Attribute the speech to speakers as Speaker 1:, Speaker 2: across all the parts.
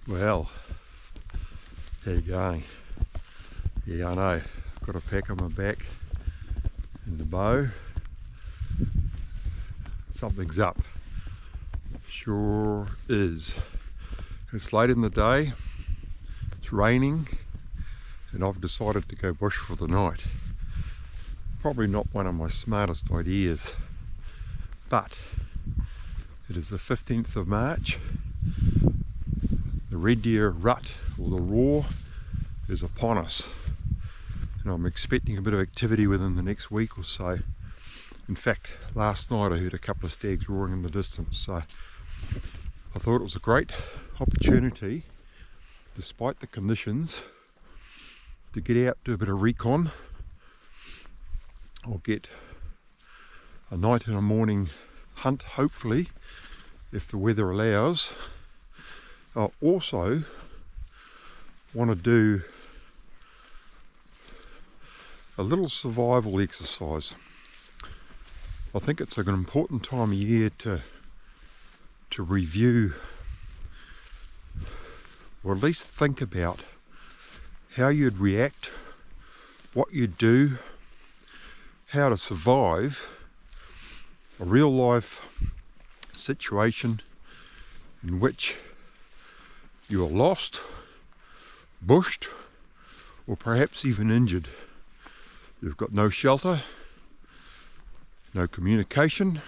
Speaker 1: Well, how you going? Yeah, I know. I've got a pack on my back and the bow. Something's up. Sure is. It's late in the day, it's raining, and I've decided to go bush for the night. Probably not one of my smartest ideas, but it is the 15th of March. The red deer rut, or the roar, is upon us, and I'm expecting a bit of activity within the next week or so. In fact, last night I heard a couple of stags roaring in the distance, so I thought it was a great opportunity, despite the conditions, to get out, do a bit of recon. I'll get a night and a morning hunt, hopefully, if the weather allows. I also want to do a little survival exercise. I think it's an important time of year to review, or at least think about how you'd react, what you'd do, how to survive a real life situation in which you are lost, bushed, or perhaps even injured. You've got no shelter, no communication,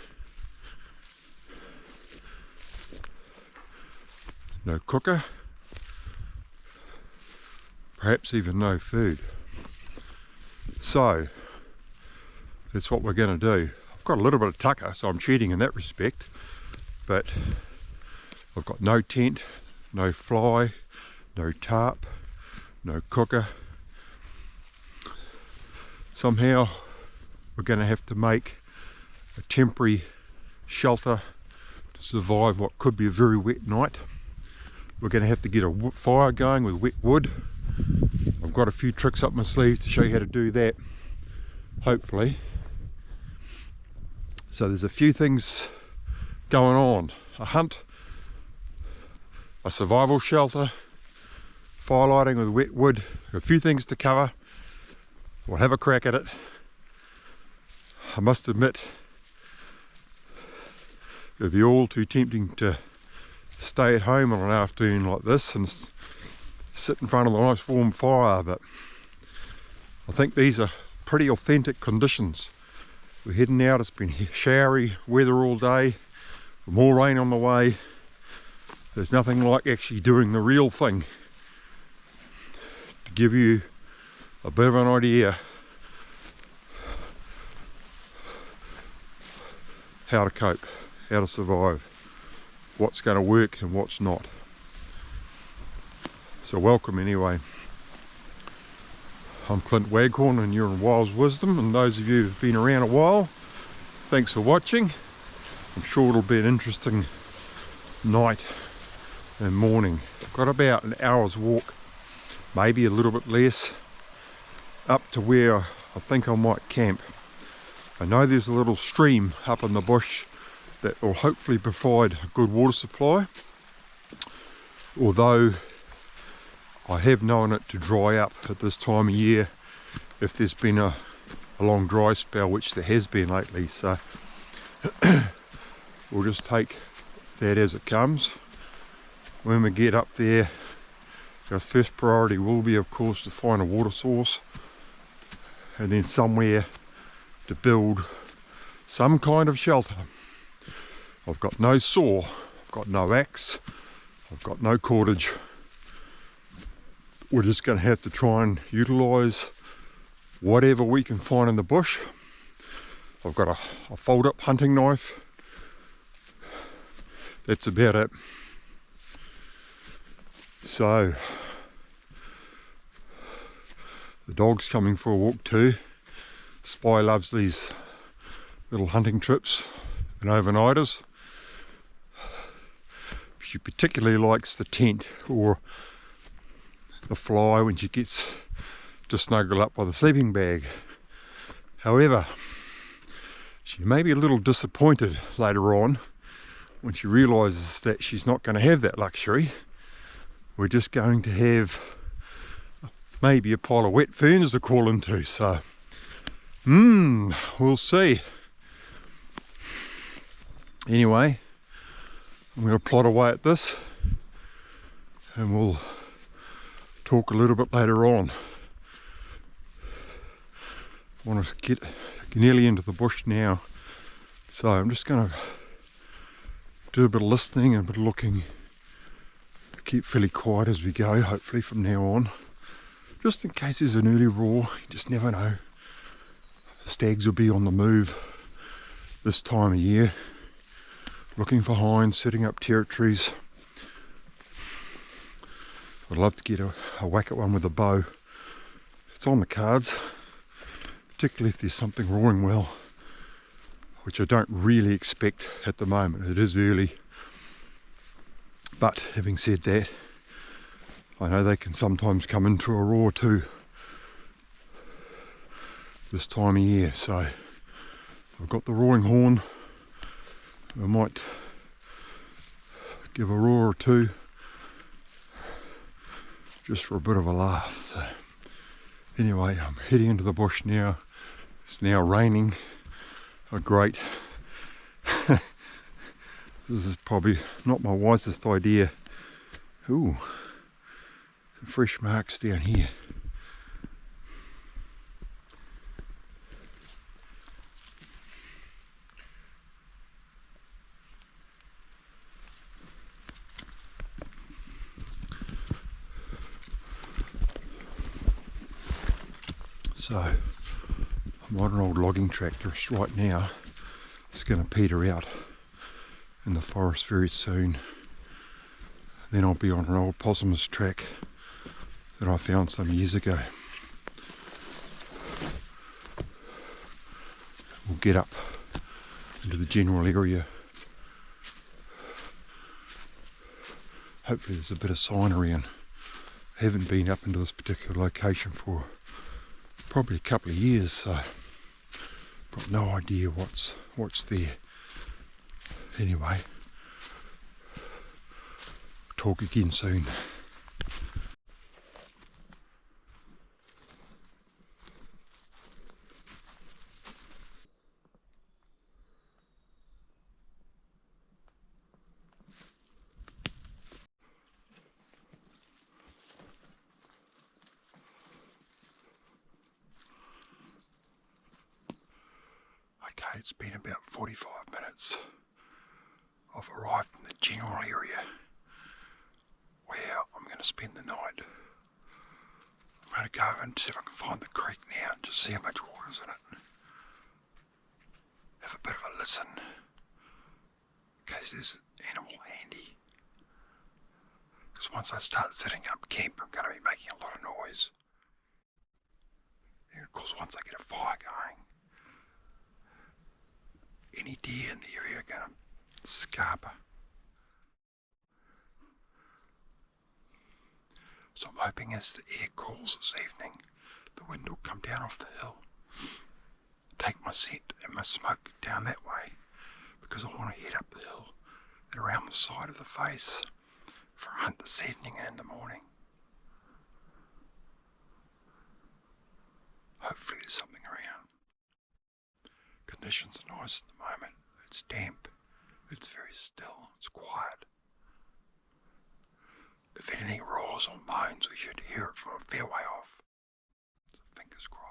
Speaker 1: no cooker, perhaps even no food. So that's what we're going to do. I've got a little bit of tucker, so I'm cheating in that respect, but I've got no tent, no fly, no tarp, no cooker. Somehow we're going to have to make a temporary shelter to survive what could be a very wet night. We're going to have to get a fire going with wet wood. I've got a few tricks up my sleeve to show you how to do that, hopefully. So there's a few things going on. A hunt, a survival shelter, firelighting with wet wood, a few things to cover. We'll have a crack at it. I must admit, it would be all too tempting to stay at home on an afternoon like this and sit in front of a nice warm fire, but I think these are pretty authentic conditions. We're heading out, it's been showery weather all day, more rain on the way. There's nothing like actually doing the real thing to give you a bit of an idea how to cope, how to survive, what's going to work and what's not. So welcome anyway. I'm Clint Waghorn and you're in Wild's Wisdom, and those of you who've been around a while, thanks for watching. I'm sure it'll be an interesting night and morning. I've got about an hour's walk, maybe a little bit less, up to where I think I might camp. I know there's a little stream up in the bush that will hopefully provide a good water supply, although I have known it to dry up at this time of year if there's been a long dry spell, which there has been lately. So we'll just take that as it comes. When we get up there, our first priority will be, of course, to find a water source and then somewhere to build some kind of shelter. I've got no saw, I've got no axe, I've got no cordage. We're just going to have to try and utilise whatever we can find in the bush. I've got a fold-up hunting knife. That's about it. So the dog's coming for a walk too. Spy loves these little hunting trips and overnighters. She particularly likes the tent or the fly when she gets to snuggle up by the sleeping bag. However, she may be a little disappointed later on when she realises that she's not going to have that luxury we're just going to have maybe a pile of wet ferns to crawl into, so we'll see. Anyway, I'm going to plod away at this and we'll talk a little bit later on. I want to get nearly into the bush now, so I'm just going to do a bit of listening and a bit of looking. Keep fairly quiet as we go, hopefully from now on, just in case there's an early roar. You just never know. The stags will be on the move this time of year, looking for hinds, setting up territories. I'd love to get a whack at one with a bow. It's on the cards, particularly if there's something roaring well, which I don't really expect at the moment. It is early. But having said that, I know they can sometimes come into a roar too this time of year. So I've got the roaring horn. I might give a roar or two just for a bit of a laugh. So anyway, I'm heading into the bush now. It's now raining. Oh, great. This is probably not my wisest idea. Ooh, some fresh marks down here. So, I'm on an old logging tractor right now. It's going to peter out in the forest very soon. Then I'll be on an old possum's track that I found some years ago. We'll get up into the general area. Hopefully there's a bit of sign around. I haven't been up into this particular location for probably a couple of years, so got no idea what's there. Anyway, talk again soon. Okay, it's been about 45 minutes. I've arrived in the general area where I'm going to spend the night. I'm going to go and see if I can find the creek now and just see how much water's in it. Have a bit of a listen in case there's an animal handy. Because once I start setting up camp, I'm going to be making a lot of noise. And of course, once I get a fire going, any deer in the area are going to scarper. So I'm hoping as the air cools this evening, the wind will come down off the hill, take my scent and my smoke down that way, because I want to head up the hill and around the side of the face for a hunt this evening and in the morning. Hopefully there's something around. Conditions are nice at the moment. It's damp, it's very still, it's quiet. If anything roars or moans, we should hear it from a fair way off. So fingers crossed.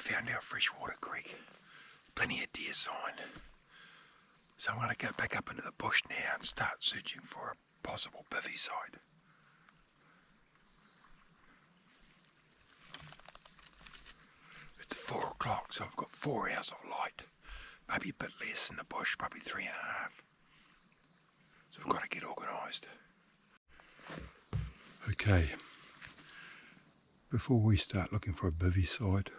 Speaker 1: found our freshwater creek. Plenty of deer sign. So I'm going to go back up into the bush now and start searching for a possible bivy site. It's 4 o'clock, so I've got 4 hours of light. Maybe a bit less in the bush, probably 3.5. So I've got to get organised. Okay, before we start looking for a bivy site,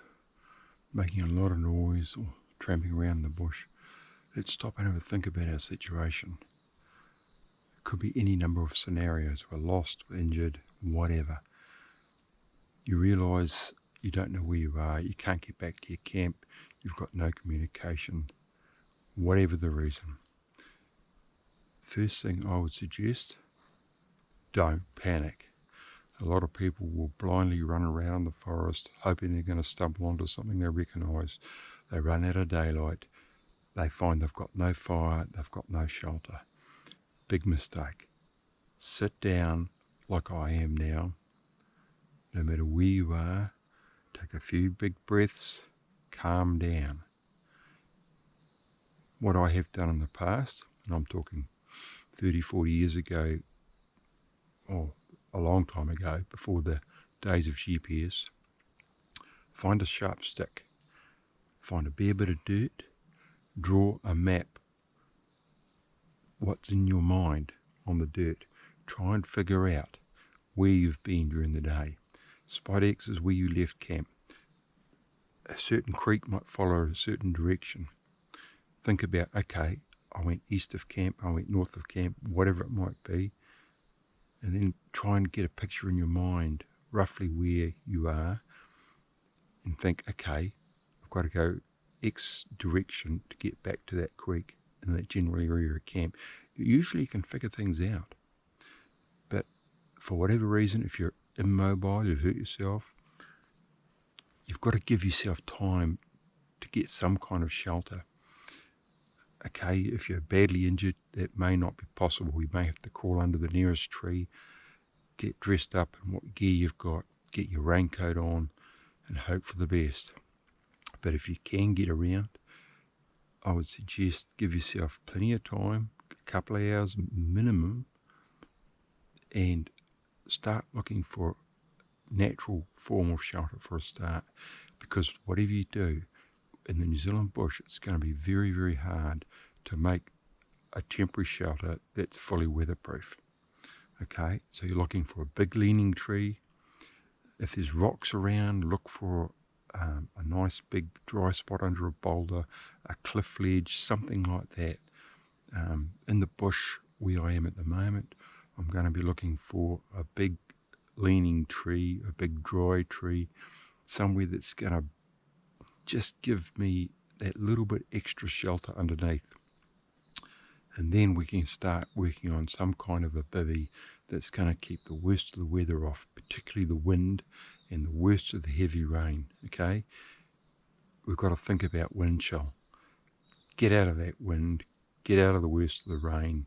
Speaker 1: making a lot of noise or tramping around the bush, let's stop and have a think about our situation. It could be any number of scenarios. We're lost, we're injured, whatever. You realise you don't know where you are, you can't get back to your camp, you've got no communication, whatever the reason. First thing I would suggest, don't panic. A lot of people will blindly run around the forest hoping they're going to stumble onto something they recognise. They run out of daylight, they find they've got no fire, they've got no shelter. Big mistake. Sit down like I am now, no matter where you are, take a few big breaths, calm down. What I have done in the past, and I'm talking 30, 40 years ago, or a long time ago, before the days of GPS, find a sharp stick, find a bare bit of dirt, draw a map. What's in your mind on the dirt? Try and figure out where you've been during the day. Spot X is where you left camp. A certain creek might follow a certain direction. Think about, okay, I went east of camp, I went north of camp, whatever it might be, and then try and get a picture in your mind, roughly where you are, and think, okay, I've got to go X direction to get back to that creek in that general area of camp. You usually can figure things out, but for whatever reason, if you're immobile, you've hurt yourself, you've got to give yourself time to get some kind of shelter. Okay, if you're badly injured, that may not be possible. You may have to crawl under the nearest tree, get dressed up in what gear you've got, get your raincoat on, and hope for the best. But if you can get around, I would suggest give yourself plenty of time, a couple of hours minimum, and start looking for natural form of shelter for a start. Because whatever you do, in the New Zealand bush, it's going to be very, very hard to make a temporary shelter that's fully weatherproof. Okay, so you're looking for a big leaning tree. If there's rocks around, look for a nice big dry spot under a boulder, a cliff ledge, something like that. In the bush where I am at the moment, I'm going to be looking for a big leaning tree, a big dry tree, somewhere that's going to just give me that little bit extra shelter underneath. And then we can start working on some kind of a bivy that's going to keep the worst of the weather off, particularly the wind and the worst of the heavy rain, okay? We've got to think about wind chill. Get out of that wind, get out of the worst of the rain,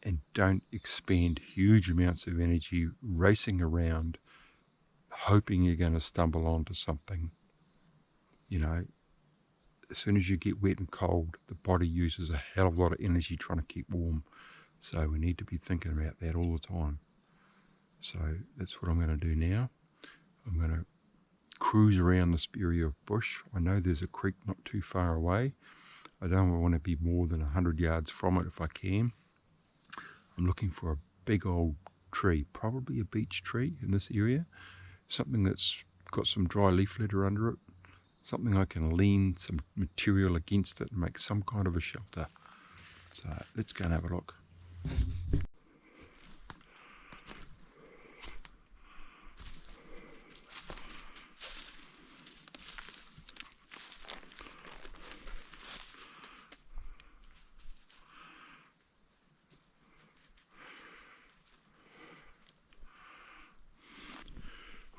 Speaker 1: and don't expend huge amounts of energy racing around hoping you're going to stumble onto something. You know, as soon as you get wet and cold, the body uses a hell of a lot of energy trying to keep warm. So we need to be thinking about that all the time. So that's what I'm going to do now. I'm going to cruise around this area of bush. I know there's a creek not too far away. I don't want to be more than 100 yards from it if I can. I'm looking for a big old tree, probably a beech tree in this area. Something that's got some dry leaf litter under it. Something I can lean some material against it and make some kind of a shelter. So let's go and have a look.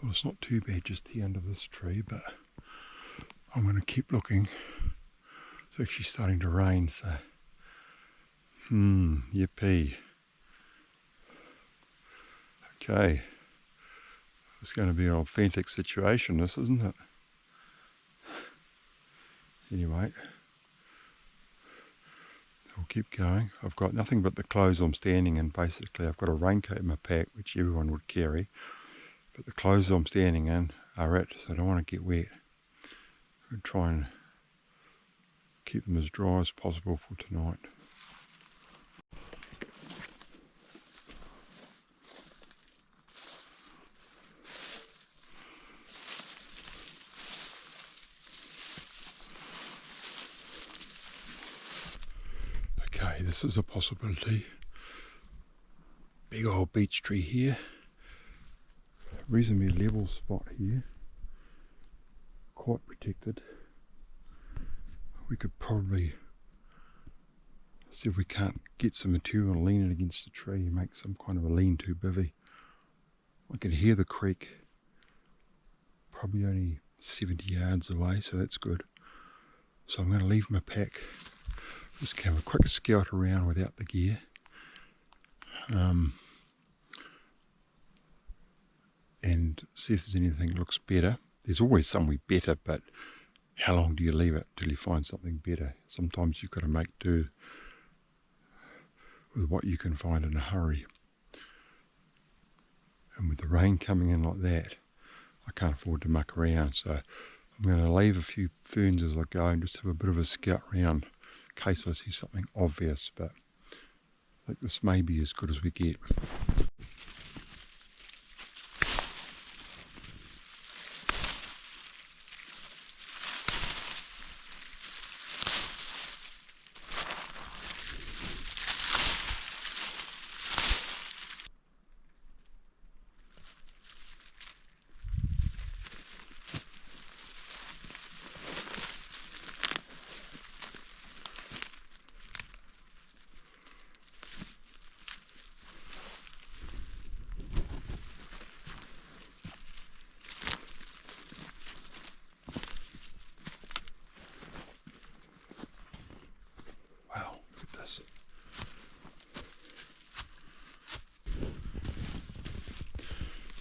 Speaker 1: Well, it's not too bad just here under this tree, but I'm going to keep looking. It's actually starting to rain, so yippee. Okay, it's going to be an authentic situation, this, isn't it? Anyway, I'll keep going. I've got nothing but the clothes I'm standing in. Basically, I've got a raincoat in my pack, which everyone would carry, but the clothes I'm standing in are it, so I don't want to get wet. I'll try and keep them as dry as possible for tonight. Okay, this is a possibility. Big old beech tree here. Reasonably level spot here. Quite protected. We could probably see if we can't get some material and lean it against the tree and make some kind of a lean-to bivy. I can hear the creek probably only 70 yards away, so that's good. So I'm going to leave my pack. Just have a quick scout around without the gear. And see if there's anything that looks better. There's always somewhere better, but how long do you leave it till you find something better? Sometimes you've got to make do with what you can find in a hurry. And with the rain coming in like that, I can't afford to muck around. So I'm going to leave a few ferns as I go and just have a bit of a scout around in case I see something obvious. But I think this may be as good as we get.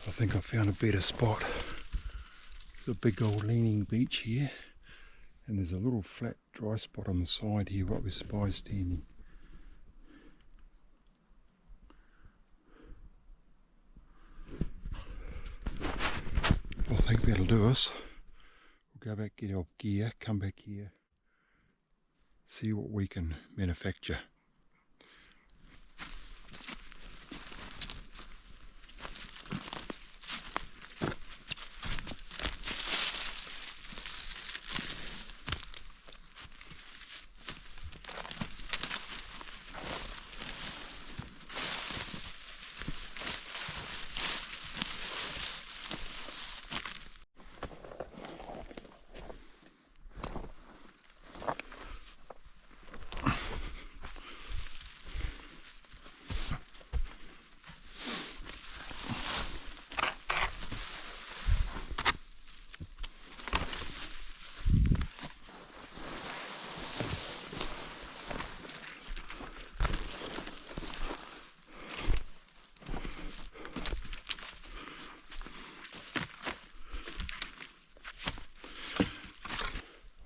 Speaker 1: I think I found a better spot. There's a big old leaning beach here, and there's a little flat dry spot on the side here what with spies standing. I think that'll do us. We'll go back, get our gear, come back here, see what we can manufacture.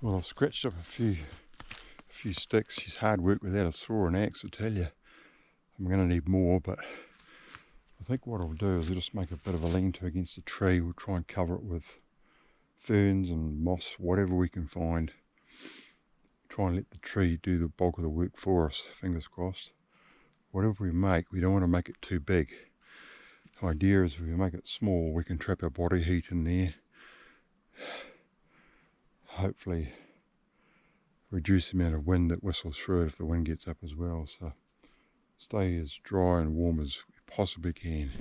Speaker 1: Well, I've scratched up a few sticks. She's hard work without a saw and axe, I tell you. I'm going to need more, but I think what I'll do is I'll just make a bit of a lean-to against the tree. We'll try and cover it with ferns and moss, whatever we can find. Try and let the tree do the bulk of the work for us, fingers crossed. Whatever we make, we don't want to make it too big. The idea is if we make it small, we can trap our body heat in there. Hopefully reduce the amount of wind that whistles through it if the wind gets up as well. So stay as dry and warm as we possibly can.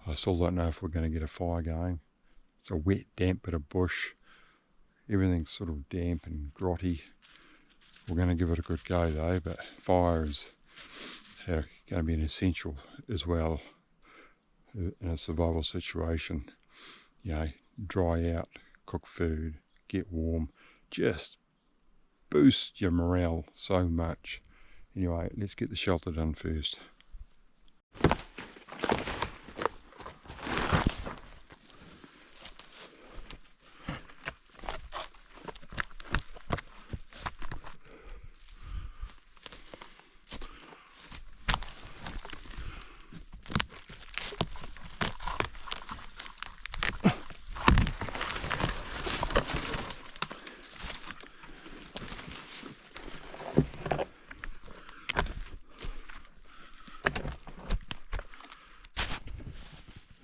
Speaker 1: I still don't know if we're going to get a fire going. It's a wet, damp bit of bush. Everything's sort of damp and grotty. We're going to give it a good go though, but fire is going to be an essential as well in a survival situation. You know, dry out, cook food, get warm, just boost your morale so much. Anyway, let's get the shelter done first.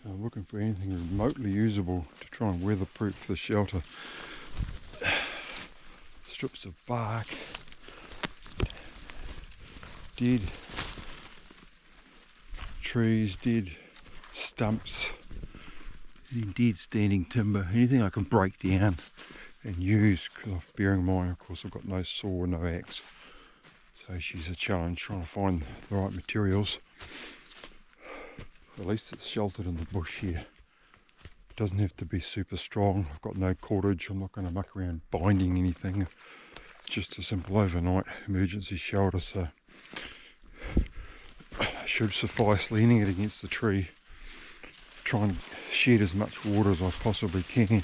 Speaker 1: I'm looking for anything remotely usable to try and weatherproof the shelter. Strips of bark, dead trees, dead stumps, any dead standing timber, anything I can break down and use, because bearing in mind, of course, I've got no saw, no axe, so she's a challenge trying to find the right materials. At least it's sheltered in the bush here. It doesn't have to be super strong. I've got no cordage. I'm not going to muck around binding anything. It's just a simple overnight emergency shelter, so should suffice. Leaning it against the tree, try and shed as much water as I possibly can.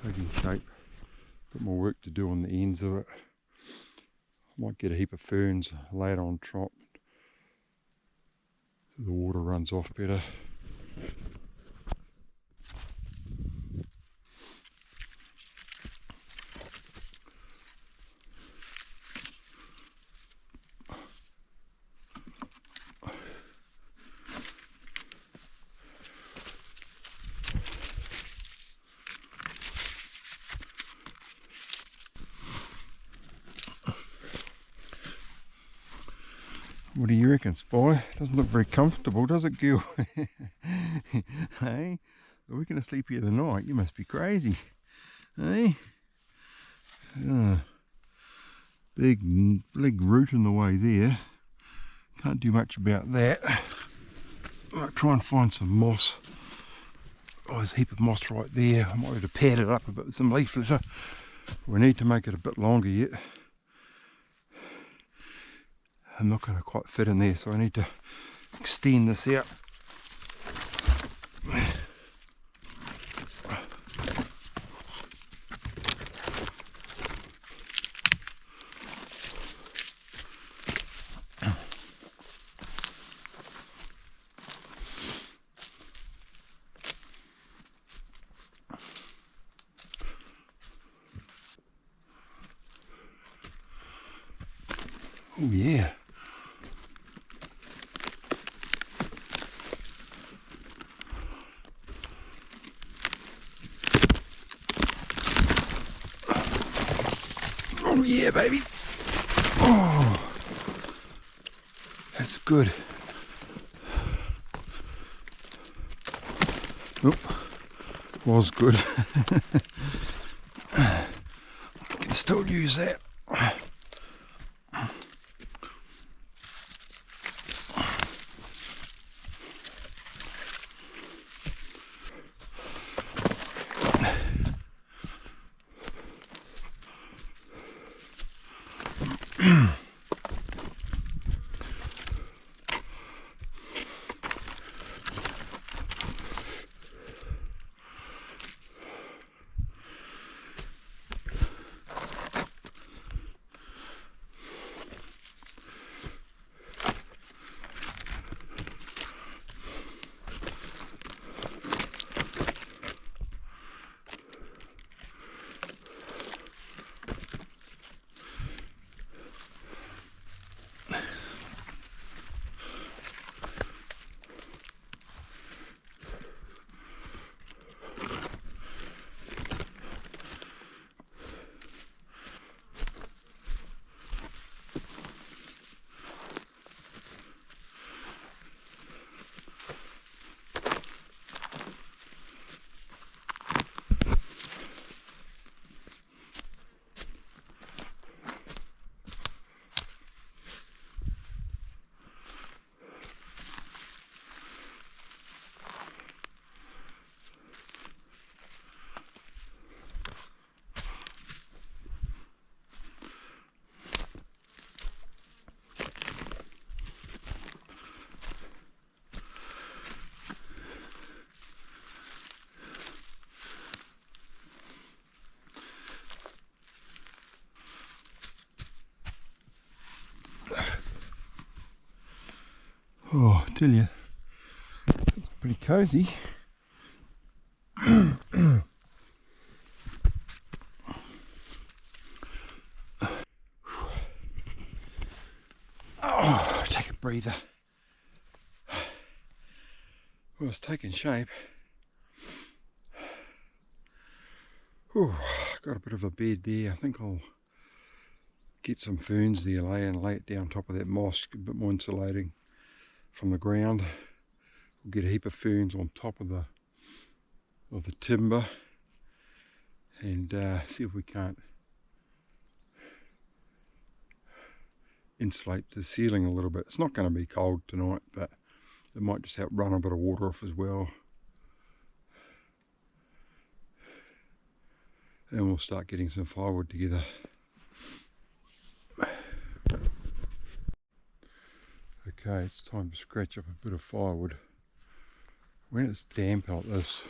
Speaker 1: Taking shape, bit more work to do on the ends of it. I might get a heap of ferns laid on top so the water runs off better. What do you reckon, Spy? Doesn't look very comfortable, does it, girl? Hey, are we going to sleep here tonight? You must be crazy. Hey? Big root in the way there. Can't do much about that. Might try and find some moss. Oh, there's a heap of moss right there. I might have to pad it up a bit with some leaf litter. We need to make it a bit longer yet. I'm not going to quite fit in there, so I need to extend this out. Oh yeah. Oh yeah, baby. Oh, that's good. Oop, was good. I can still use that. Oh, I tell you, it's pretty cozy. Oh, take a breather. Well, it's taking shape. Ooh, got a bit of a bed there. I think I'll get some ferns there, lay it down top of that moss, a bit more insulating from the ground. We'll get a heap of ferns on top of the timber and see if we can't insulate the ceiling a little bit. It's not going to be cold tonight, but it might just help run a bit of water off as well. And we'll start getting some firewood together. Okay, it's time to scratch up a bit of firewood. When it's damp like this,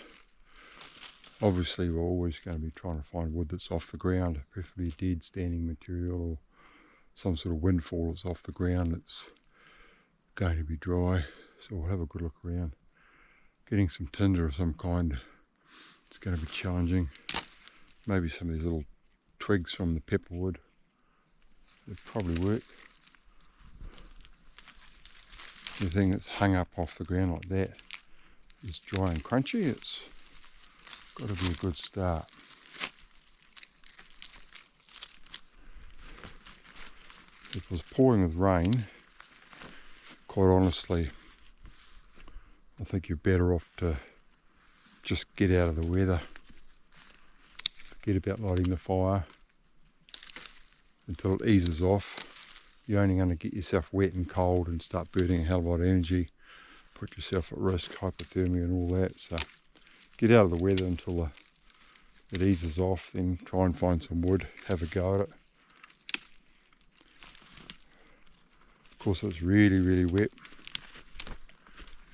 Speaker 1: obviously we're always going to be trying to find wood that's off the ground, preferably dead standing material or some sort of windfall that's off the ground that's going to be dry. So we'll have a good look around. Getting some tinder of some kind, it's going to be challenging. Maybe some of these little twigs from the pepperwood, they'd probably work. Anything that's hung up off the ground like that is dry and crunchy. It's got to be a good start. If it was pouring with rain, quite honestly, I think you're better off to just get out of the weather. Forget about lighting the fire until it eases off. You're only going to get yourself wet and cold and start burning a hell of a lot of energy, put yourself at risk, hypothermia and all that. So get out of the weather until it eases off, then try and find some wood, have a go at it. Of course, it's really, really wet.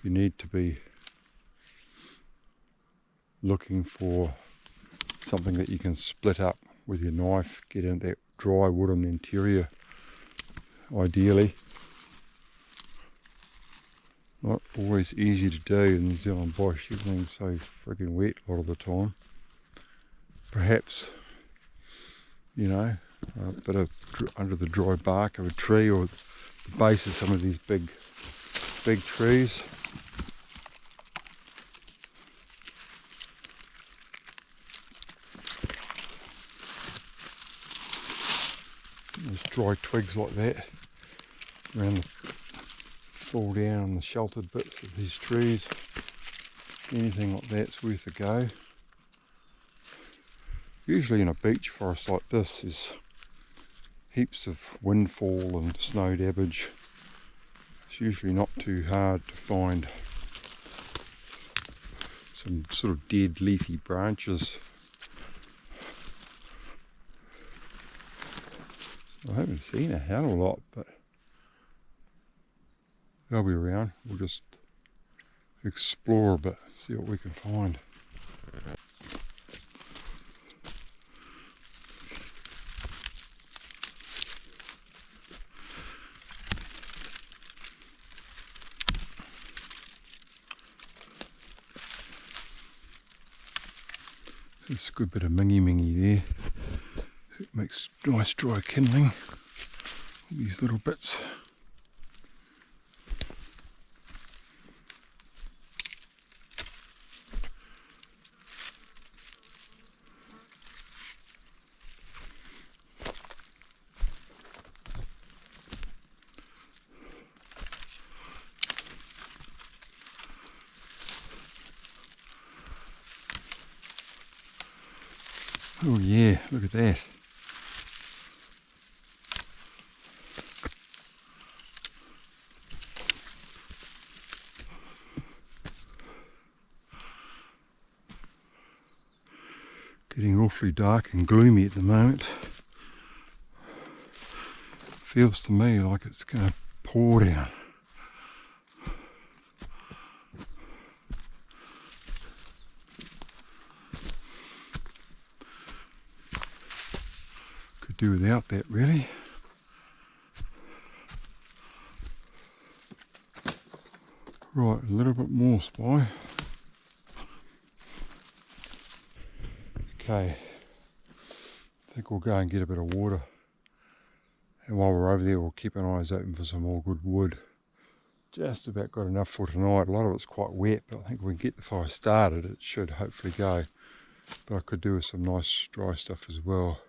Speaker 1: You need to be looking for something that you can split up with your knife, get in that dry wood on the interior, ideally. Not always easy to do in New Zealand bush, everything's so friggin' wet a lot of the time. Perhaps, you know, a bit of under the dry bark of a tree or the base of some of these big trees. There's dry twigs like that around the fall down on the sheltered bits of these trees. Anything like that's worth a go. Usually in a beech forest like this there's heaps of windfall and snow damage. It's usually not too hard to find some sort of dead leafy branches. I haven't seen a hell of a lot, but they'll be around. We'll just explore a bit, see what we can find. There's a good bit of mingy there. It makes nice dry kindling. All these little bits. Oh yeah, look at that. Getting awfully dark and gloomy at the moment. Feels to me like it's going to pour down. Could do without that really. Right, a little bit more, Spy. Okay, I think we'll go and get a bit of water, and while we're over there we'll keep our eyes open for some more good wood. Just about got enough for tonight. A lot of it's quite wet, but I think if we can get the fire started it should hopefully go. But I could do with some nice dry stuff as well.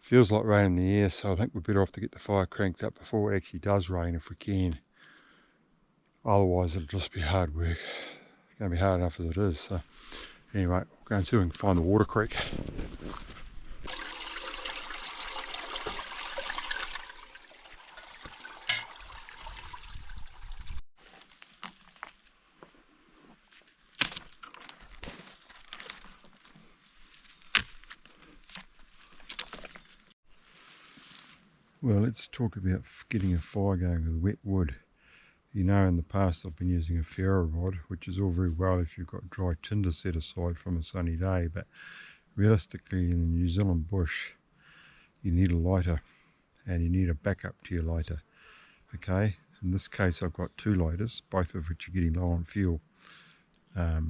Speaker 1: Feels like rain in the air, so I think we're better off to get the fire cranked up before it actually does rain if we can. Otherwise it'll just be hard work. It's going to be hard enough as it is. So anyway, we'll go and see if we can find the water creek. Well, let's talk about getting a fire going with wet wood. You know, in the past I've been using a Firewood, which is all very well if you've got dry tinder set aside from a sunny day, but realistically in the New Zealand bush you need a lighter and you need a backup to your lighter. Okay, in this case I've got two lighters, both of which are getting low on fuel. I've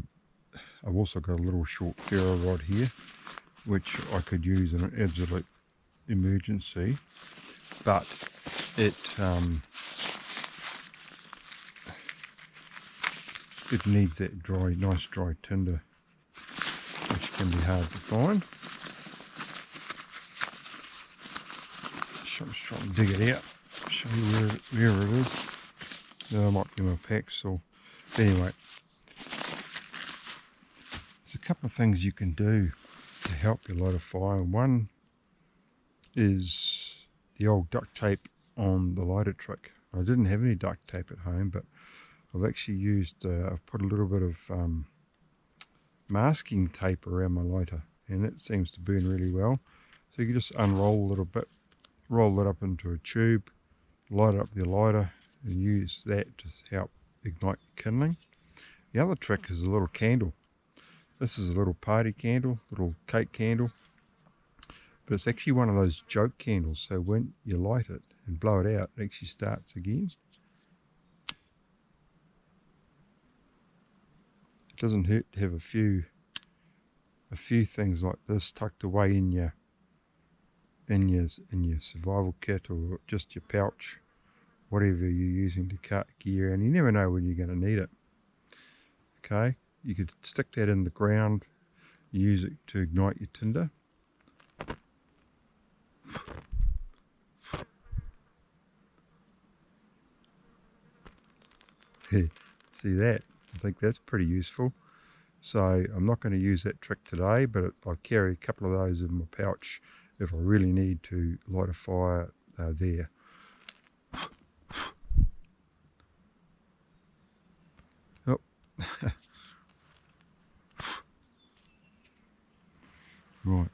Speaker 1: also got a little short Firewood here which I could use in an absolute emergency, but it needs that dry, nice dry tinder, which can be hard to find. I'm just trying to dig it out, show you where it is. No, I might be in my pack, so anyway, there's a couple of things you can do to help you light a fire. One is the old duct tape on the lighter trick. I didn't have any duct tape at home, but I've actually used, I've put a little bit of masking tape around my lighter, and it seems to burn really well. So you can just unroll a little bit, roll it up into a tube, light it up with your lighter, and use that to help ignite your kindling. The other trick is a little candle. This is a little party candle, little cake candle, but it's actually one of those joke candles, so when you light it and blow it out, it actually starts again. It doesn't hurt to have a few things like this tucked away in your survival kit, or just your pouch, whatever you're using to cut gear, and you never know when you're going to need it. Okay, you could stick that in the ground, use it to ignite your tinder. See that? I think that's pretty useful. So I'm not going to use that trick today, but I carry a couple of those in my pouch if I really need to light a fire there. Oh. Right.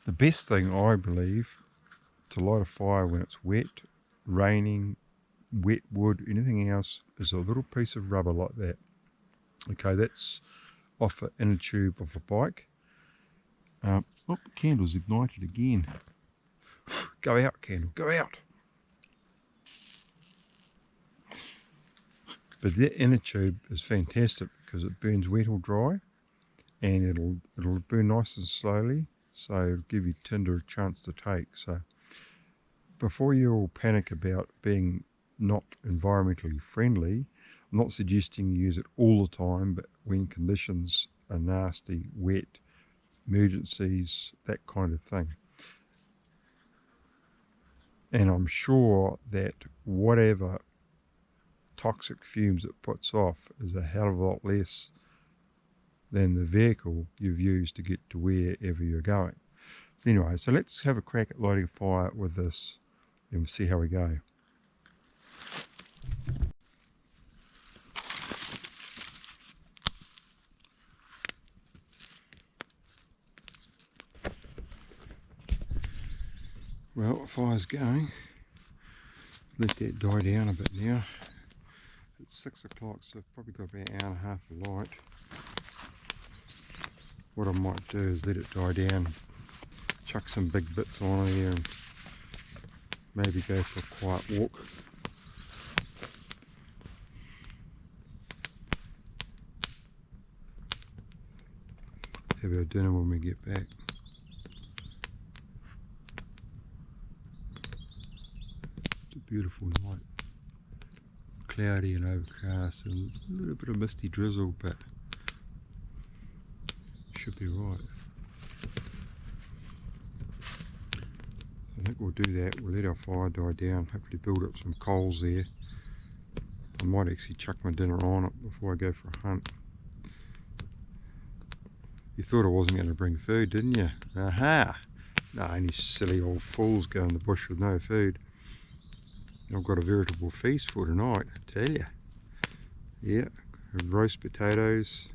Speaker 1: The best thing, I believe, to light a fire when it's wet, raining, wet wood, anything else, is a little piece of rubber like that. Okay, that's off the inner tube of a bike. Oh, the candle's ignited again. Go out, candle, go out. But that inner tube is fantastic because it burns wet or dry, and it'll burn nice and slowly, so it'll give you tinder a chance to take. So before you all panic about being not environmentally friendly, I'm not suggesting you use it all the time, but when conditions are nasty, wet, emergencies, that kind of thing. And I'm sure that whatever toxic fumes it puts off is a hell of a lot less than the vehicle you've used to get to wherever you're going. So anyway, so let's have a crack at lighting a fire with this and we'll see how we go. Well, the fire's going. Let that die down a bit now. It's 6 o'clock, so I've probably got about an hour and a half of light. What I might do is let it die down, chuck some big bits on there, and maybe go for a quiet walk. have our dinner when we get back. It's a beautiful night. Cloudy and overcast and a little bit of misty drizzle, but should be right. I think we'll do that. We'll let our fire die down, hopefully build up some coals there. I might actually chuck my dinner on it before I go for a hunt. You thought I wasn't going to bring food, didn't you? Aha! No, any silly old fools go in the bush with no food. I've got a veritable feast for tonight, I tell you. Yeah, roast potatoes,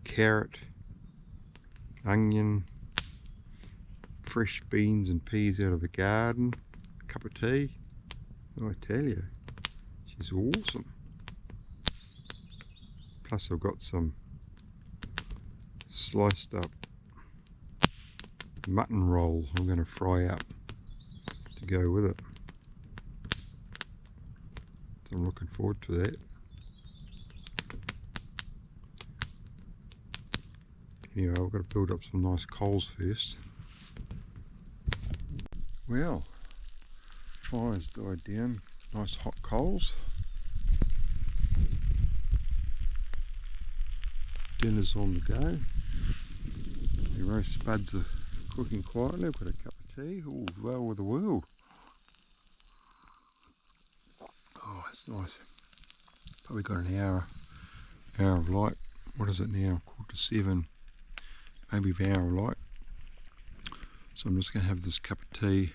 Speaker 1: carrot, onion, fresh beans and peas out of the garden, a cup of tea. Oh, I tell you, she's awesome. Plus I've got some sliced up mutton roll I'm going to fry up to go with it. So I'm looking forward to that. Anyway, I've got to build up some nice coals first. Well, fire's died down, nice hot coals. Dinner's on the go. The roast spuds are cooking quietly. I've got a cup of tea, all well with the world. Oh, it's nice. Probably got an hour of light. What is it now? 7:15. Maybe an hour of light. So I'm just going to have this cup of tea.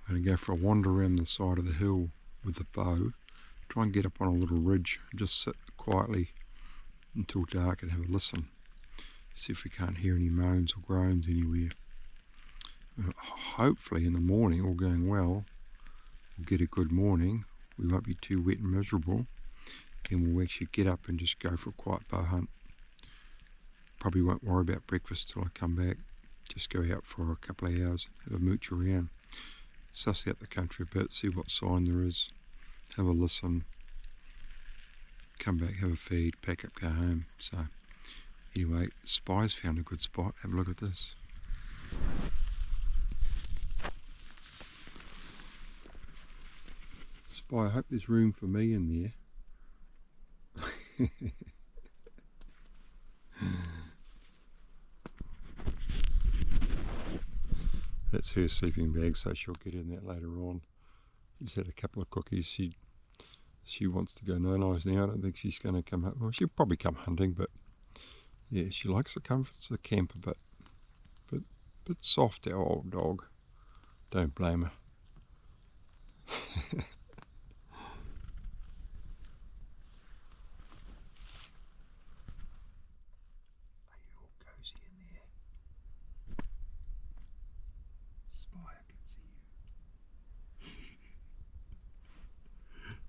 Speaker 1: I'm going to go for a wander around the side of the hill with the bow. Try and get up on a little ridge and just sit quietly until dark and have a listen. See if we can't hear any moans or groans anywhere. Hopefully in the morning, all going well, we'll get a good morning. We won't be too wet and miserable. Then we'll actually get up and just go for a quiet bow hunt. Probably won't worry about breakfast till I come back. Just go out for a couple of hours, have a mooch around, suss out the country a bit, see what sign there is, have a listen, come back, have a feed, pack up, go home. So anyway, Spy's found a good spot. Have a look at this. Spy, I hope there's room for me in there. That's her sleeping bag, so she'll get in that later on. She's had a couple of cookies. She wants to go no-nice now. I don't think she's going to come up. Well, she'll probably come hunting, but yeah, she likes the comforts of the camp a bit. Bit soft, our old dog. Don't blame her.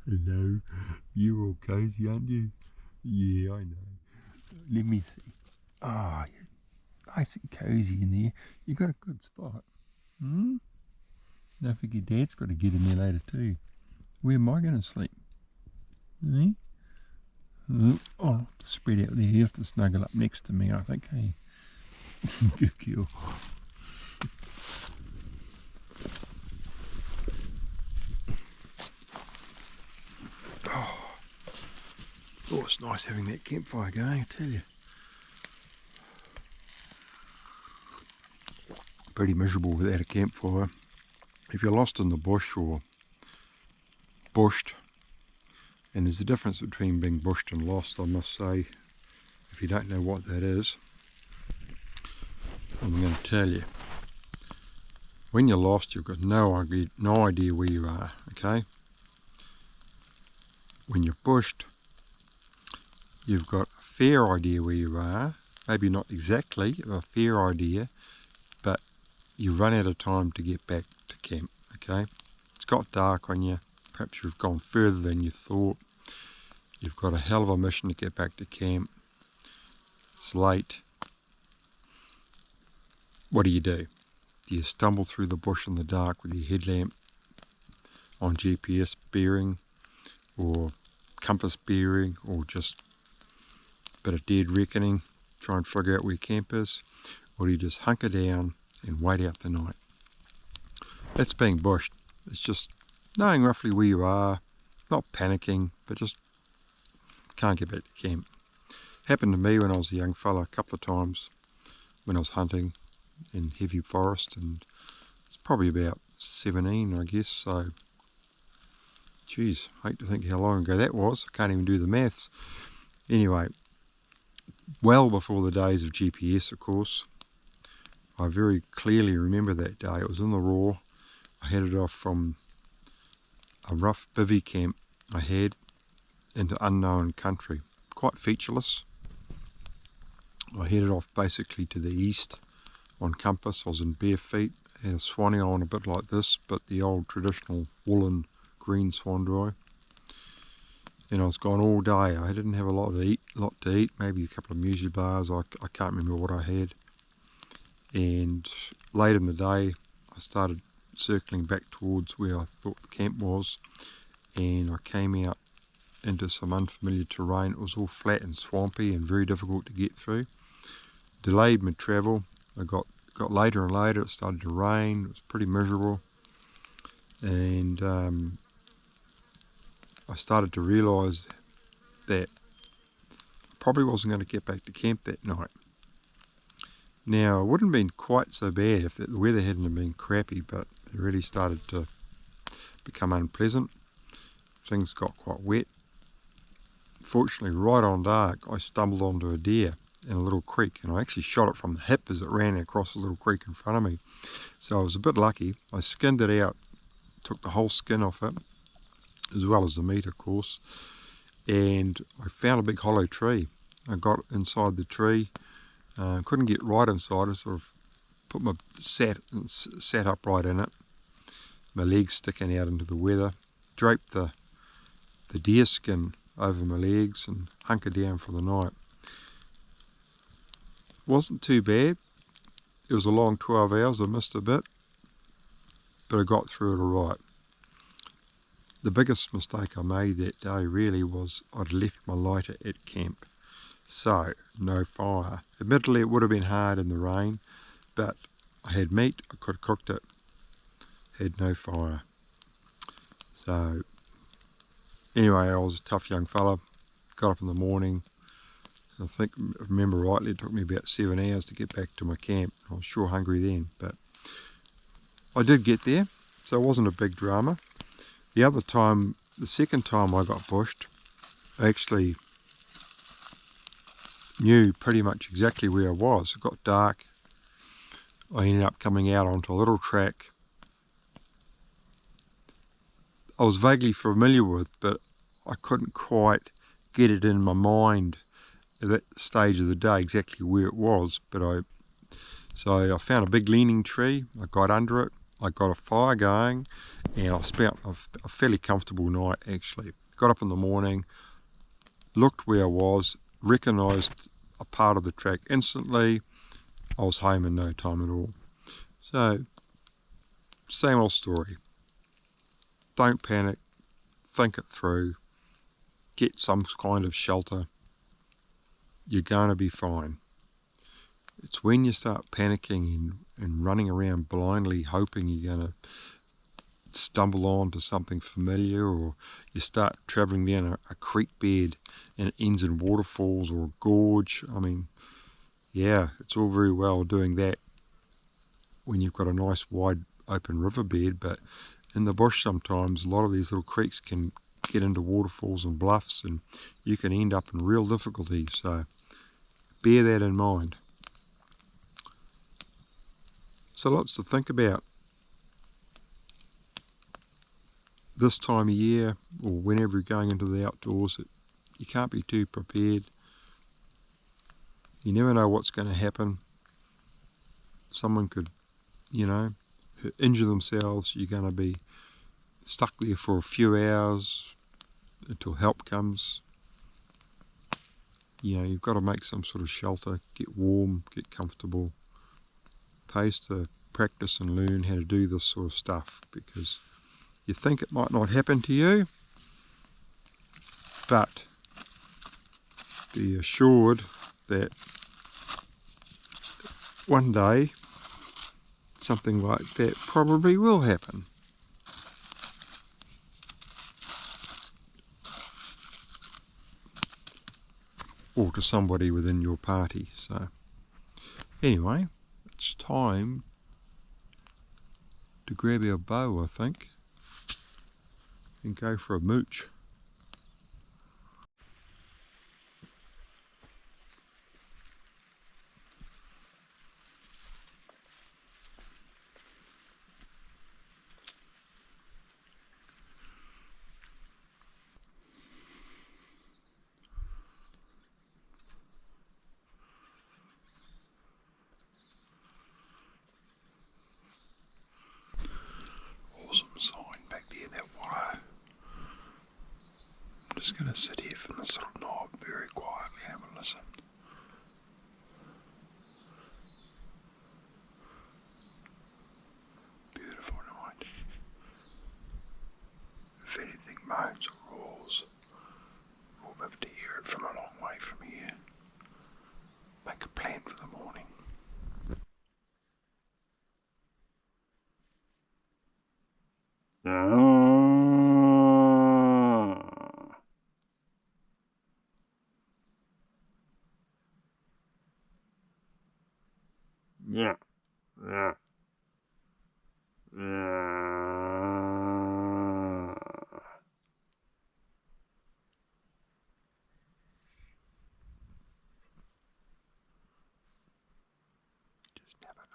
Speaker 1: Hello, you're all cozy, aren't you? Yeah, I know. Let me see. Ah, oh, you're nice and cozy in there. You got a good spot. Don't forget Dad's got to get in there later too. Where am I going to sleep? Eh? Oh, spread out there. You have to snuggle up next to me, I think. Hey, good girl. Oh, it's nice having that campfire going, I tell you. Pretty miserable without a campfire. If you're lost in the bush or bushed, and there's a difference between being bushed and lost, I must say, if you don't know what that is, I'm going to tell you. When you're lost, you've got no idea where you are, okay? When you're bushed, you've got a fair idea where you are, maybe not exactly, a fair idea, but you run out of time to get back to camp, okay? It's got dark on you, perhaps you've gone further than you thought, you've got a hell of a mission to get back to camp, it's late. What do? Do you stumble through the bush in the dark with your headlamp on GPS bearing, or compass bearing, or just bit of dead reckoning, try and figure out where camp is, or do you just hunker down and wait out the night? That's being bushed. It's just knowing roughly where you are, not panicking, but just can't get back to camp. Happened to me when I was a young fella a couple of times when I was hunting in heavy forest, and it's probably about 17, I guess, so geez, I hate to think how long ago that was. I can't even do the maths. Anyway, well before the days of GPS, of course. I very clearly remember that day. It was in the raw. I headed off from a rough bivy camp I had into unknown country, quite featureless. I headed off basically to the east on compass. I was in bare feet, had a swanee on a bit like this, but the old traditional woolen green swan dry. And I was gone all day. I didn't have a lot to eat, maybe a couple of muesli bars. I can't remember what I had. And late in the day, I started circling back towards where I thought the camp was, and I came out into some unfamiliar terrain. It was all flat and swampy and very difficult to get through. Delayed my travel. I got later and later. It started to rain. It was pretty miserable, and I started to realise that I probably wasn't going to get back to camp that night. Now, it wouldn't have been quite so bad if the weather hadn't been crappy, but it really started to become unpleasant. Things got quite wet. Fortunately, right on dark, I stumbled onto a deer in a little creek, and I actually shot it from the hip as it ran across the little creek in front of me. So I was a bit lucky. I skinned it out, took the whole skin off it, as well as the meat, of course, and I found a big hollow tree. I got inside the tree, couldn't get right inside. I sort of put my sat upright in it, my legs sticking out into the weather, draped the deer skin over my legs and hunkered down for the night. Wasn't too bad. It was a long 12 hours. I missed a bit, but I got through it all right. The biggest mistake I made that day really was I'd left my lighter at camp, so no fire. Admittedly, it would have been hard in the rain, but I had meat, I could have cooked it, had no fire. So anyway, I was a tough young fella, got up in the morning. I think, if I remember rightly, it took me about 7 hours to get back to my camp. I was sure hungry then, but I did get there, so it wasn't a big drama. The second time I got bushed, I actually knew pretty much exactly where I was. It got dark. I ended up coming out onto a little track I was vaguely familiar with, but I couldn't quite get it in my mind at that stage of the day exactly where it was. So I found a big leaning tree. I got under it. I got a fire going, and I spent a fairly comfortable night actually. Got up in the morning, looked where I was, recognised a part of the track instantly. I was home in no time at all. So, same old story. Don't panic, think it through, get some kind of shelter. You're going to be fine. It's when you start panicking and running around blindly hoping you're going to stumble onto something familiar, or you start travelling down a creek bed and it ends in waterfalls or a gorge. I mean, yeah, it's all very well doing that when you've got a nice wide open riverbed, but in the bush sometimes a lot of these little creeks can get into waterfalls and bluffs, and you can end up in real difficulty, so bear that in mind. So lots to think about this time of year, or whenever you're going into the outdoors. You can't be too prepared. You never know what's going to happen. Someone could, injure themselves. You're going to be stuck there for a few hours until help comes. You've got to make some sort of shelter, get warm, get comfortable. Pays to practice and learn how to do this sort of stuff, because you think it might not happen to you, but be assured that one day something like that probably will happen. Or to somebody within your party. So anyway, it's time to grab our bow, I think, and go for a mooch. Awesome sign back there, that wallow. I'm just going to sit here from this little knob very quietly and have a listen. Beautiful night. If anything moans or roars, we'll be able to hear it from a long way from here. Make a plan for the morning. Yeah. Yeah. Just never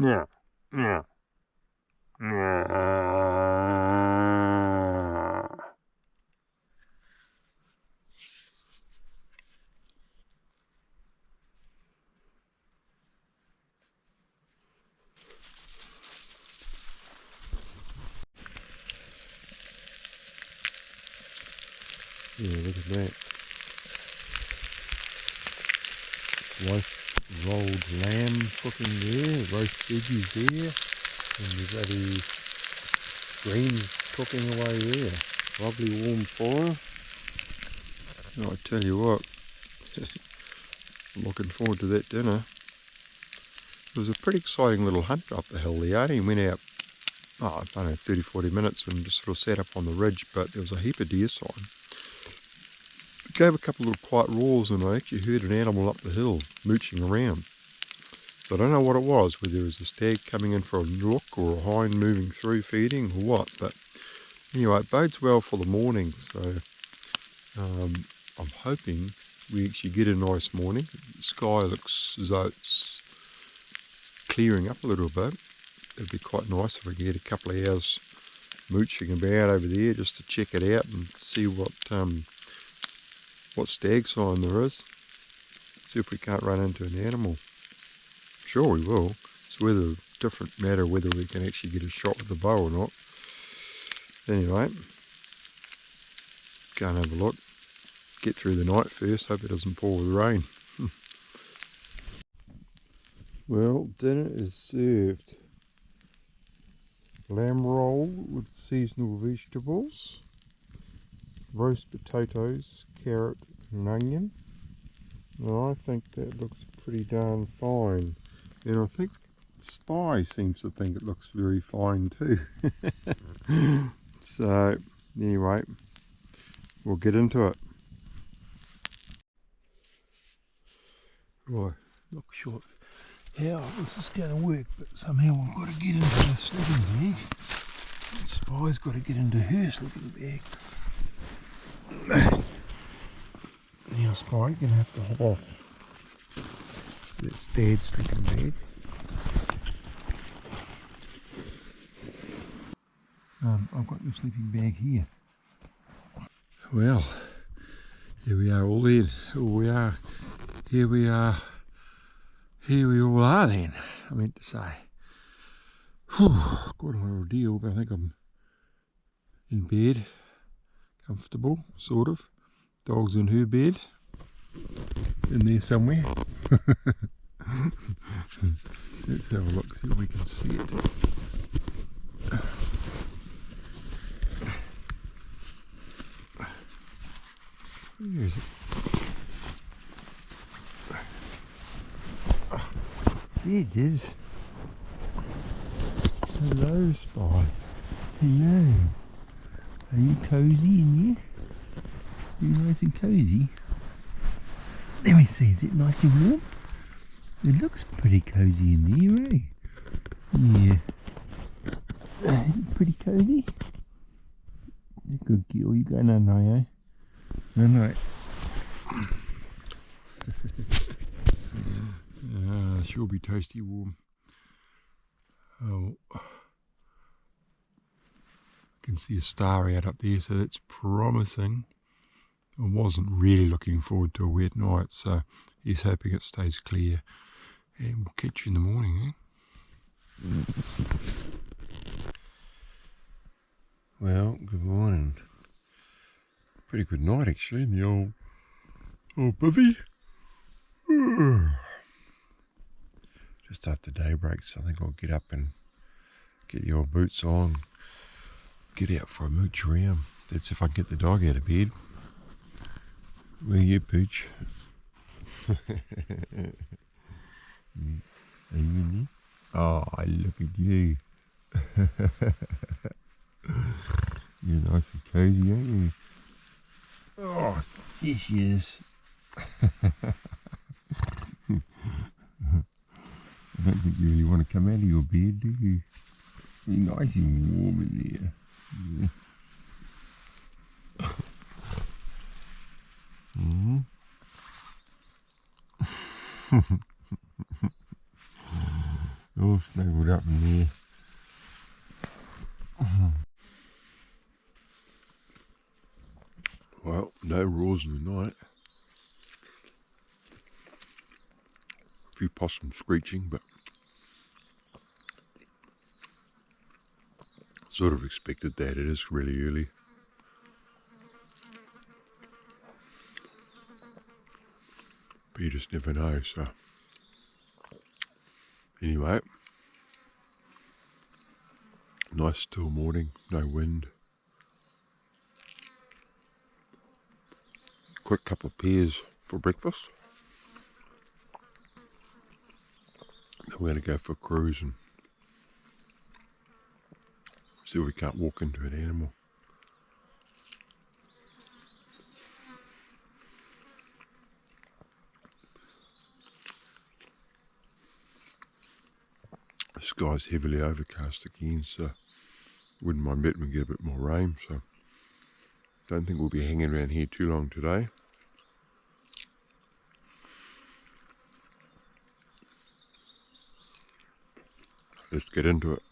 Speaker 1: Yeah, yeah, yeah. Yeah, look at that. Roast rolled lamb cooking there, roast veggies there, and the bloody greens cooking away there. Lovely warm fire. Oh, I tell you what, I'm looking forward to that dinner. It was a pretty exciting little hunt up the hill there. I only went out, I don't know, 30-40 minutes and just sort of sat up on the ridge, but there was a heap of deer sign. It gave a couple of little quiet roars and I actually heard an animal up the hill mooching around. So I don't know what it was, whether it was a stag coming in for a look or a hind moving through feeding or what, but anyway, it bodes well for the morning. So I'm hoping we actually get a nice morning. The sky looks as though it's clearing up a little bit. It'd be quite nice if we could get a couple of hours mooching about over there just to check it out and see what stag sign there is. See if we can't run into an animal. I'm sure we will. It's whether a different matter whether we can actually get a shot with the bow or not. Anyway, go and have a look. Get through the night first, hope it doesn't pour with rain. Well, dinner is served. Lamb roll with seasonal vegetables, roast potatoes, carrot and onion. And I think that looks pretty darn fine. And I think Spy seems to think it looks very fine too. So anyway, we'll get into it. Right, not sure how this is going to work, but somehow I've got to get into the sleeping bag. And Spy's got to get into her sleeping bag.
Speaker 2: Now Spike gonna have to hop off. It's Dad's sleeping bag. I've got your sleeping bag here.
Speaker 1: Well, here we are all then. Here we all are then, I meant to say. Whew, quite a little deal, but I think I'm in bed, comfortable, sort of. Dog's in her bed, in there somewhere. Let's have a look, see if we can see it. Where is it? There it is. Hello, Spy. Hello. Are you cozy in here? Are you nice and cozy? Let me see, is it nice and warm? It looks pretty cozy in here, eh? Yeah. Is it pretty cozy? Good girl, you go no no, eh? No no. She'll be toasty warm. Oh, I can see a star out up there, so that's promising. I wasn't really looking forward to a wet night, so he's hoping it stays clear. And we'll catch you in the morning, eh? Well, good morning. Pretty good night actually in the old bivy. Just after daybreak, so I think I'll get up and get the old boots on, get out for a mooch around. That's if I can get the dog out of bed. Where you, Pooch? Are you in there? Oh, look at you. You're nice and cozy, aren't you? Oh, yes she is. I don't think you really want to come out of your bed, do you? You're nice and warm in there. Yeah. All snuggled up in there. Well, no roars in the night. A few possums screeching, but sort of expected that. It is really early. But you just never know, so anyway, nice still morning, no wind. Quick couple of pears for breakfast. Then we're going to go for a cruise and see if we can't walk into an animal. The sky's heavily overcast again, so wouldn't mind betting we get a bit more rain, so don't think we'll be hanging around here too long today. Let's get into it.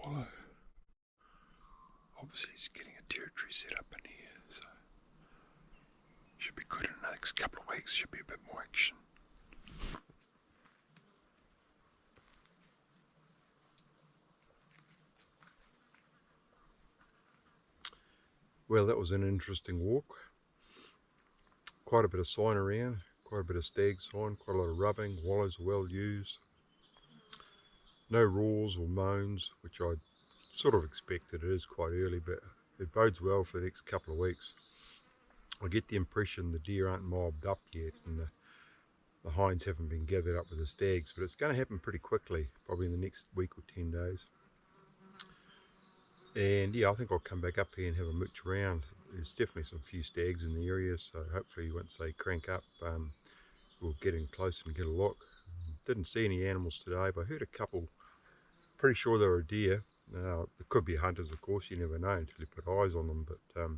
Speaker 1: swallow. Obviously he's getting a territory set up in here, so should be good in the next couple of weeks, should be a bit more action. Well, that was an interesting walk. Quite a bit of sign around, quite a bit of stag sign, quite a lot of rubbing, wallows well used. No roars or moans, which I sort of expected. It is quite early, but it bodes well for the next couple of weeks. I get the impression the deer aren't mobbed up yet, and the hinds haven't been gathered up with the stags, but it's going to happen pretty quickly, probably in the next week or 10 days. And yeah, I think I'll come back up here and have a mooch around. There's definitely some few stags in the area, so hopefully once they crank up, we'll get in close and get a look. Didn't see any animals today, but I heard a couple. Pretty sure they were a deer. There could be hunters, of course, you never know until you put eyes on them, but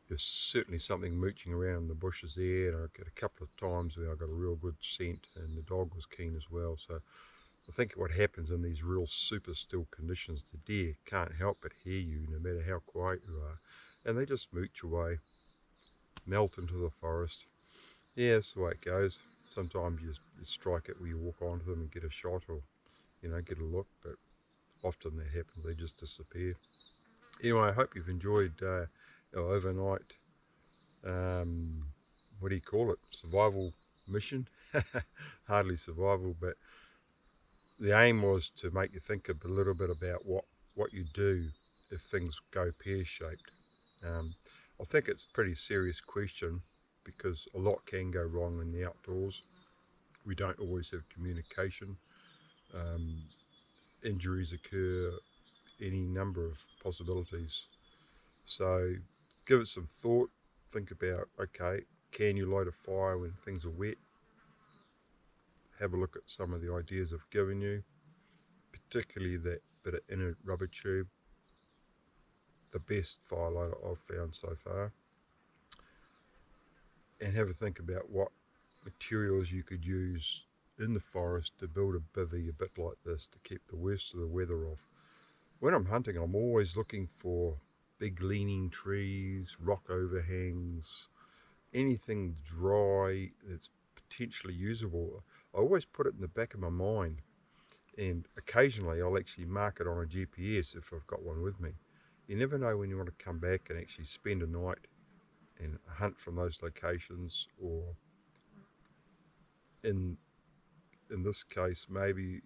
Speaker 1: there's certainly something mooching around the bushes there, and I got a couple of times where I got a real good scent, and the dog was keen as well. So I think what happens in these real super still conditions, the deer can't help but hear you no matter how quiet you are, and they just mooch away, melt into the forest. Yeah, that's the way it goes. Sometimes you strike it where you walk onto them and get a shot, or get a look, but often that happens, they just disappear. Anyway, I hope you've enjoyed our overnight, what do you call it, survival mission. Hardly survival, but the aim was to make you think a little bit about what you do if things go pear-shaped. I think it's a pretty serious question, because a lot can go wrong in the outdoors. We don't always have communication. Injuries occur, any number of possibilities. So give it some thought. Think about, okay, can you light a fire when things are wet? Have a look at some of the ideas I've given you, particularly that bit of inner rubber tube, the best fire lighter I've found so far. And have a think about what materials you could use in the forest to build a bivy a bit like this to keep the worst of the weather off. When I'm hunting, I'm always looking for big leaning trees, rock overhangs, anything dry that's potentially usable. I always put it in the back of my mind, and occasionally I'll actually mark it on a GPS if I've got one with me. You never know when you want to come back and actually spend a night and hunt from those locations, or in this case maybe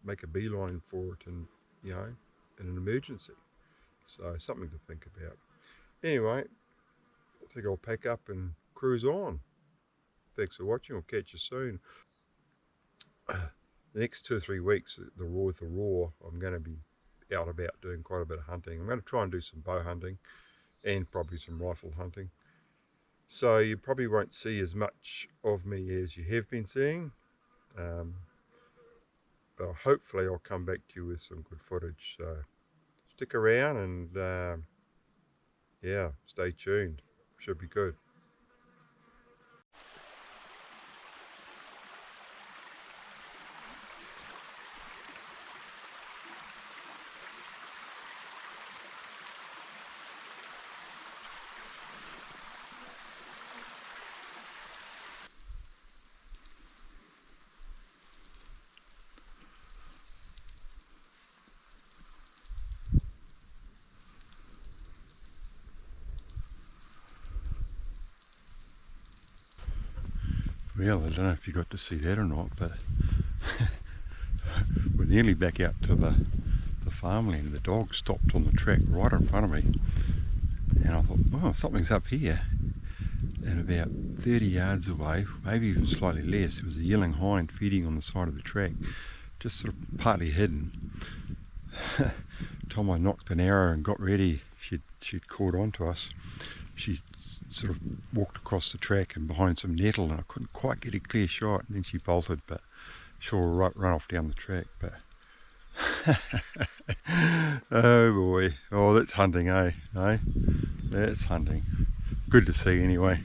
Speaker 1: make a beeline for it, and in an emergency. So something to think about. Anyway, I think I'll pack up and cruise on. Thanks for watching. I'll catch you soon. The next 2 or 3 weeks, the raw, I'm going to be out about doing quite a bit of hunting. I'm going to try and do some bow hunting and probably some rifle hunting. So you probably won't see as much of me as you have been seeing. But hopefully I'll come back to you with some good footage. So stick around and yeah, stay tuned. Should be good. Well, I don't know if you got to see that or not, but we're nearly back out to the farmland. The dog stopped on the track right in front of me, and I thought, well, something's up here. And about 30 yards away, maybe even slightly less, there was a yelling hind feeding on the side of the track, just sort of partly hidden. Time I knocked an arrow and got ready, she'd caught on to us. She sort of walked across the track and behind some nettle, and I couldn't quite get a clear shot, and then she bolted, but sure run off down the track. But oh boy, oh, that's hunting, eh? That's hunting. Good to see anyway.